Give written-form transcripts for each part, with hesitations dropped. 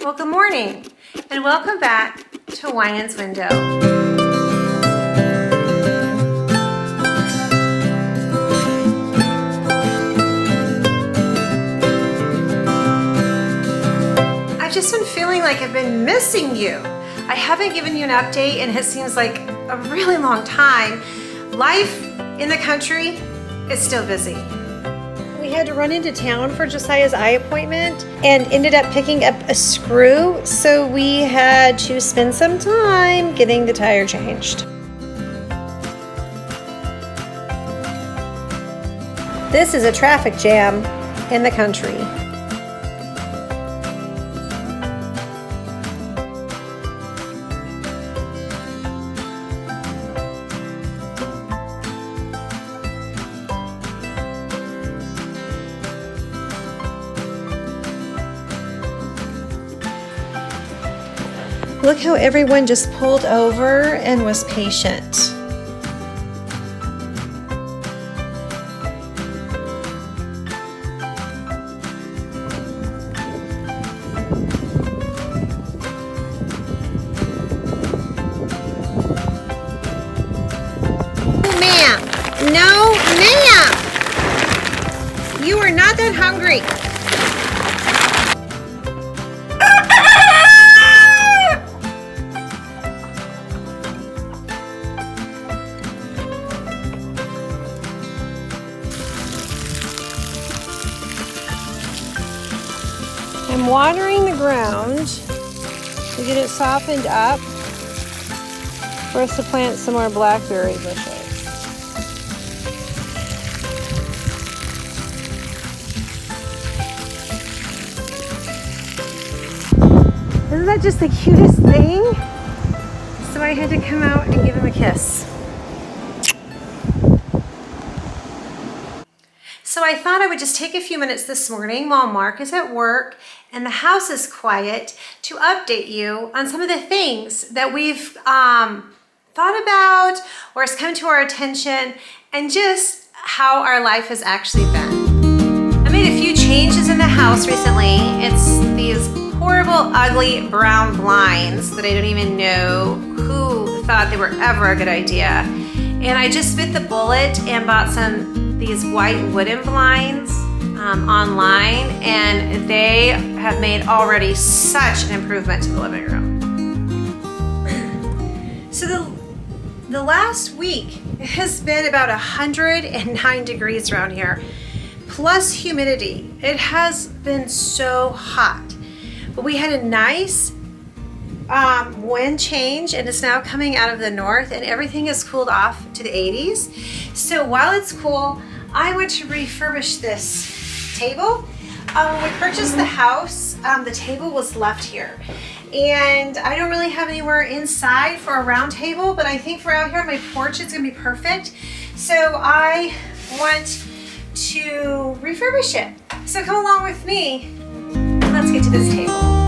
Well, good morning, and welcome back to Winans Window. I've just been feeling like I've been missing you. I haven't given you an update, and it seems like a really long time. Life in the country is still busy. We had to run into town for Josiah's eye appointment and ended up picking up a screw, so we had to spend some time getting the tire changed. This is a traffic jam in the country. Look how everyone just pulled over and was patient. Ma'am, no, ma'am. You are not that hungry. I'm watering the ground to get it softened up for us to plant some more blackberry bushes. Isn't that just the cutest thing? So I had to come out and give him a kiss. So I thought I would just take a few minutes this morning while Mark is at work and the house is quiet to update you on some of the things that we've thought about or has come to our attention and just how our life has actually been. I made a few changes in the house recently. It's these horrible, ugly brown blinds that I don't even know who thought they were ever a good idea. And I just bit the bullet and bought these white wooden blinds online, and they have made already such an improvement to the living room. So the last week has been about 109 degrees around here, plus humidity. It has been so hot, but we had a nice wind change, and it's now coming out of the north, and everything has cooled off to the 80s. So while it's cool, I want to refurbish this table. When we purchased the house, the table was left here, and I don't really have anywhere inside for a round table, but I think for out here on my porch it's gonna be perfect. So I want to refurbish it. So come along with me. Let's get to this table.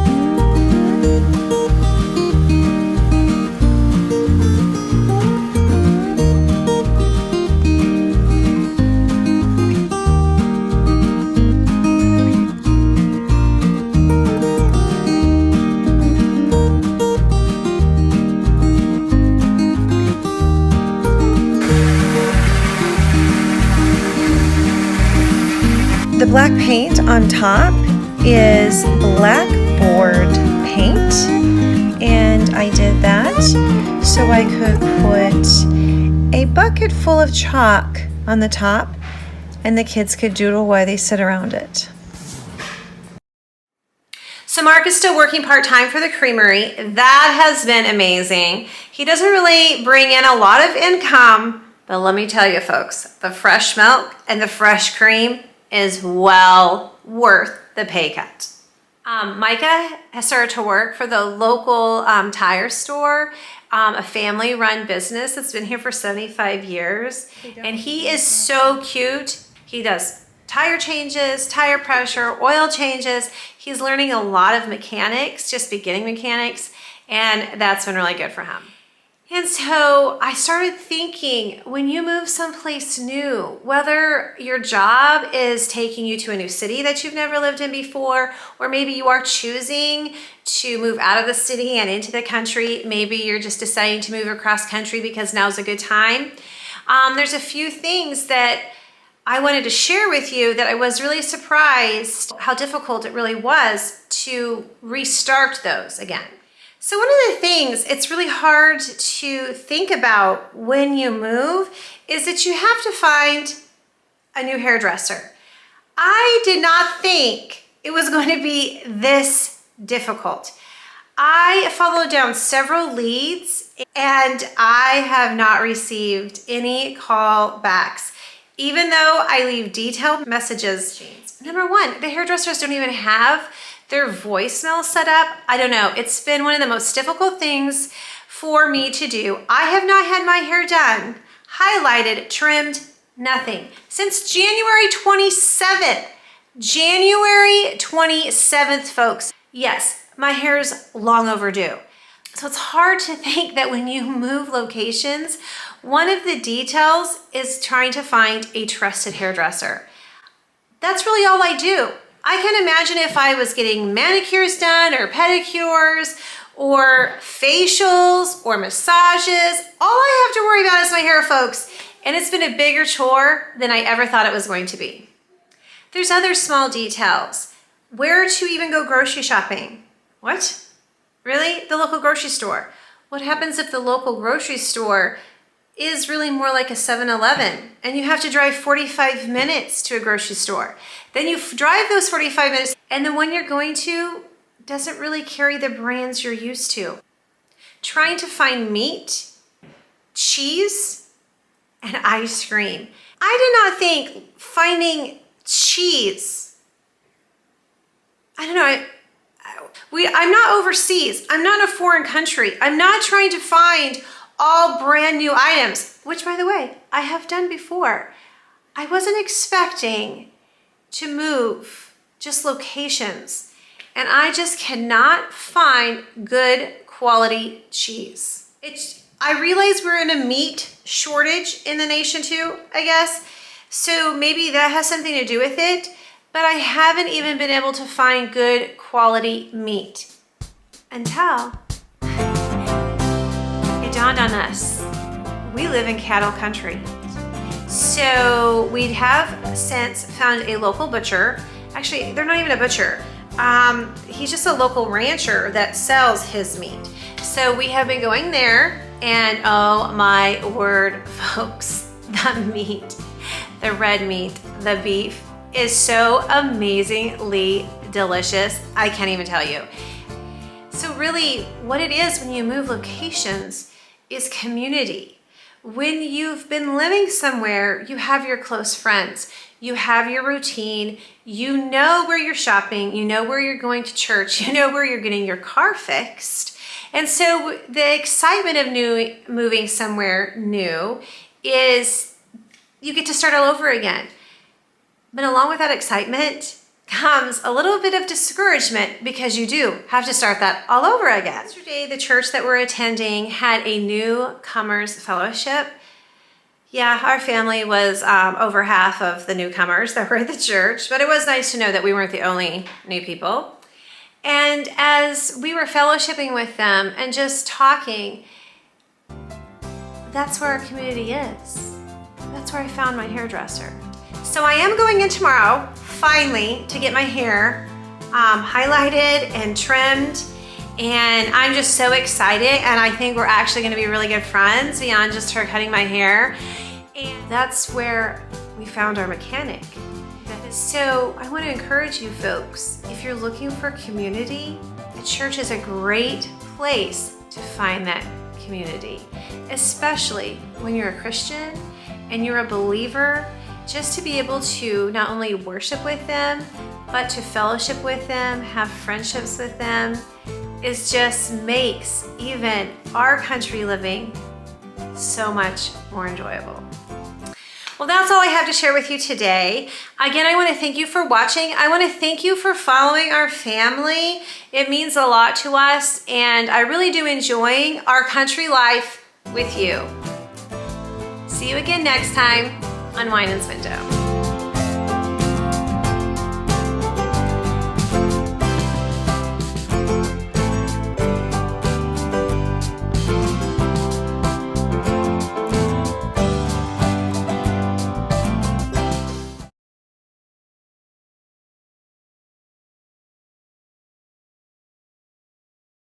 The black paint on top is blackboard paint, and I did that so I could put a bucket full of chalk on the top and the kids could doodle while they sit around it. So Mark is still working part-time for the creamery. That has been amazing. He doesn't really bring in a lot of income, but let me tell you folks, the fresh milk and the fresh cream is well worth the pay cut. Micah has started to work for the local tire store, a family-run business that's been here for 75 years. And he is so cute. He does tire changes, tire pressure, oil changes. He's learning a lot of mechanics, just beginning mechanics, and that's been really good for him. And so I started thinking, when you move someplace new, whether your job is taking you to a new city that you've never lived in before, or maybe you are choosing to move out of the city and into the country, maybe you're just deciding to move across country because now's a good time. There's a few things that I wanted to share with you that I was really surprised how difficult it really was to restart those again. So one of the things it's really hard to think about when you move is that you have to find a new hairdresser. I did not think it was going to be this difficult. I followed down several leads and I have not received any call backs, even though I leave detailed messages. Number one, the hairdressers don't even have their voicemail set up. I don't know. It's been one of the most difficult things for me to do. I have not had my hair done, highlighted, trimmed, nothing since January 27th. January 27th, folks. Yes, my hair is long overdue. So it's hard to think that when you move locations, one of the details is trying to find a trusted hairdresser. That's really all I do. I can imagine if I was getting manicures done or pedicures or facials or massages, all I have to worry about is my hair, folks. And it's been a bigger chore than I ever thought it was going to be. There's other small details. Where to even go grocery shopping? What? Really? The local grocery store. What happens if the local grocery store is really more like a 7-Eleven and you have to drive 45 minutes to a grocery store? Then you drive those 45 minutes and the one you're going to doesn't really carry the brands you're used to. Trying to find meat, cheese, and ice cream. I did not think finding cheese, I don't know, I'm not overseas. I'm not in a foreign country. I'm not trying to find all brand new items, which by the way, I have done before. I wasn't expecting to move just locations, and I just cannot find good quality cheese. I realize we're in a meat shortage in the nation too, I guess. So maybe that has something to do with it, but I haven't even been able to find good quality meat until it dawned on us. We live in cattle country. So we have since found a local butcher. Actually, they're not even a butcher. He's just a local rancher that sells his meat. So we have been going there, and oh my word, folks, the meat, the red meat, the beef is so amazingly delicious. I can't even tell you. So really what it is when you move locations is community. When you've been living somewhere, you have your close friends, you have your routine, you know where you're shopping, you know where you're going to church, you know where you're getting your car fixed. And so the excitement of moving somewhere new is you get to start all over again. But along with that excitement comes a little bit of discouragement because you do have to start that all over again. Yesterday, the church that we're attending had a newcomers fellowship. Yeah, our family was over half of the newcomers that were at the church, but it was nice to know that we weren't the only new people. And as we were fellowshipping with them and just talking, that's where our community is. That's where I found my hairdresser. So I am going in tomorrow, finally, to get my hair highlighted and trimmed. And I'm just so excited. And I think we're actually gonna be really good friends beyond just her cutting my hair. And that's where we found our mechanic. So I want to encourage you folks, if you're looking for community, a church is a great place to find that community, especially when you're a Christian and you're a believer. Just to be able to not only worship with them, but to fellowship with them, have friendships with them, is just makes even our country living so much more enjoyable. Well, that's all I have to share with you today. Again, I want to thank you for watching. I want to thank you for following our family. It means a lot to us, and I really do enjoy our country life with you. See you again next time on Wine and Swindow.